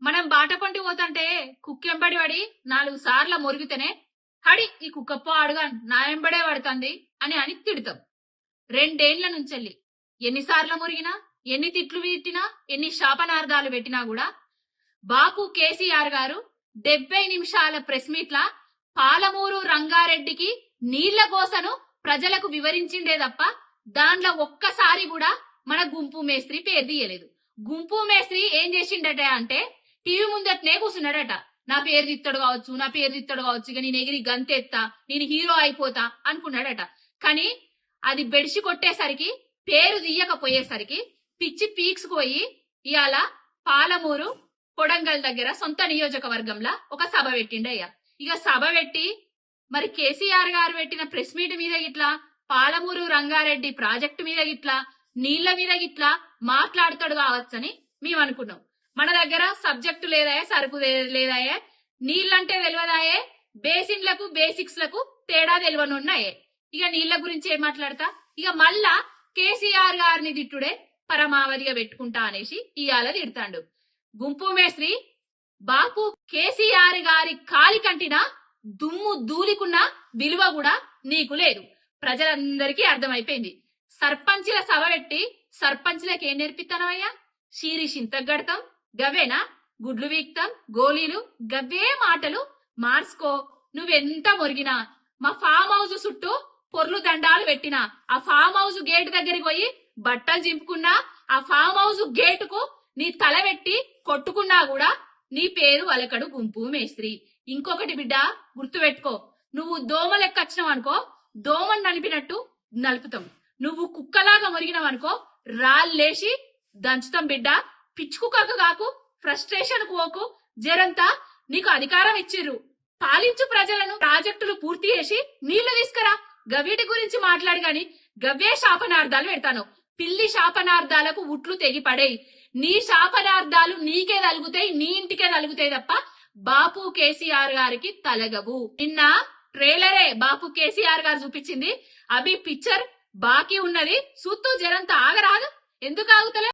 మనం బాట పొంటి పోతంటే కుక్కెంబడి పడి 4 సార్ల మొరిగితేనే హడి ఈ కుక్కప్పో అడుగా నా ఎంబడే పడుతుంది అని తిడతాం. 2 ఏళ్ల నుంచెల్లి ఎన్నిసార్లు మురిగినా, ఎన్ని తిట్లు తిట్టినా, ఎన్ని శాపనార్థాలు పెట్టినా కూడా బాపు కేసీఆర్ గారు 70 నిమిషాల ప్రెస్ మీట్ల పాలమూరు రంగారెడ్డికి నీళ్ల గోసను ప్రజలకు వివరించిండే తప్ప దాంట్లో ఒక్కసారి కూడా మన గుంపు మేస్త్రి పేరు తీయలేదు. గుంపు మేస్త్రి ఏం చేసిండట అంటే టీవీ ముందటనే కూర్చున్నాడట. నా పేరు తిత్తడు కావచ్చు, నా పేరు తిత్తడు కావచ్చు, ఇక నేను ఎగిరి గంతెత్తా, నేను హీరో అయిపోతా అనుకున్నాడట. కానీ అది బెడిసి కొట్టేసరికి, పేరు తీయకపోయేసరికి పిచ్చి పీక్స్ పోయి ఇవాళ పాలమూరు కొడంగల్ దగ్గర సొంత నియోజకవర్గంలో ఒక సభ పెట్టిండయ్యా. ఇక సభ పెట్టి మరి కేసీఆర్ గారు పెట్టిన ప్రెస్ మీట్ మీద ఇట్లా పాలమూరు రంగారెడ్డి ప్రాజెక్టు మీద ఇట్లా నీళ్ల మీద ఇట్లా మాట్లాడతాడు కావచ్చని మేము అనుకున్నాం. మన దగ్గర సబ్జెక్టు లేదాయే, సరుకు లేదాయే, నీళ్ళంటే తెలియదాయే, బేసిన్లకు బేసిక్స్ లకు తేడా తెలియనున్నాయే. ఇక నీళ్ల గురించి ఏం మాట్లాడతా, ఇక మళ్ళా కేసీఆర్ గారిని తిట్టుడే పరమావధిగా పెట్టుకుంటా అనేసి ఇవాళ తిడతాండు. గుంపు మేస్త్రి బాపు కేసీఆర్ గారి కాలి కంటిన దుమ్ము దూలికున్న విలువ కూడా నీకు లేదు. ప్రజలందరికీ అర్థమైపోయింది. సర్పంచ్ల సభ పెట్టి సర్పంచ్లకి ఏం నేర్పిస్తానవయ్యా? షీరి చింతగడతాం గవేనా, గుడ్లు వీక్తాం, గోళీలు గవ్వే మాటలు మార్చుకో. నువ్వెంత మొరిగినా, మా ఫామ్ హౌస్ చుట్టూ పొర్లు దండాలు పెట్టినా, ఆ ఫామ్ హౌస్ గేట్ దగ్గరికి పోయి బట్టలు చింపుకున్నా, ఆ ఫామ్ హౌస్ గేటుకు నీ తల పెట్టి కొట్టుకున్నా కూడా నీ పేరు అలకడు గుంపు మేస్త్రి. ఇంకొకటి బిడ్డ గుర్తు పెట్టుకో, నువ్వు దోమ లెక్క వచ్చినావు అనుకో, దోమను నలిపినట్టు నలుపుతాం. నువ్వు కుక్కలాగా మొరిగినావు రాళ్ళేసి దంచుతాం బిడ్డ. పిచ్చుకుక్కకు కాకు, ఫ్రస్ట్రేషన్ పోకు. జరంతా నీకు అధికారం ఇచ్చిర్రు, పాలించు ప్రజలను. ప్రాజెక్టులు పూర్తి చేసి నీళ్లు తీసుకురా. గవీటి గురించి మాట్లాడు గాని గవ్వే శాపనార్థాలు పెడతాను. పిల్లి శాపనార్థాలకు ఉట్లు తెగి పడేయి. నీ శాపనార్థాలు నీకే తలుగుతాయి, నీ ఇంటికే తలుగుతాయి తప్ప బాపు కేసీఆర్ గారికి తలగవు. నిన్న ట్రైలరే బాపు కేసీఆర్ గారు చూపించింది. అభి పిక్చర్ బాకీ ఉన్నది, సుత్తు జరంతా ఆగరాదు. ఎందుకు ఆగుతలే?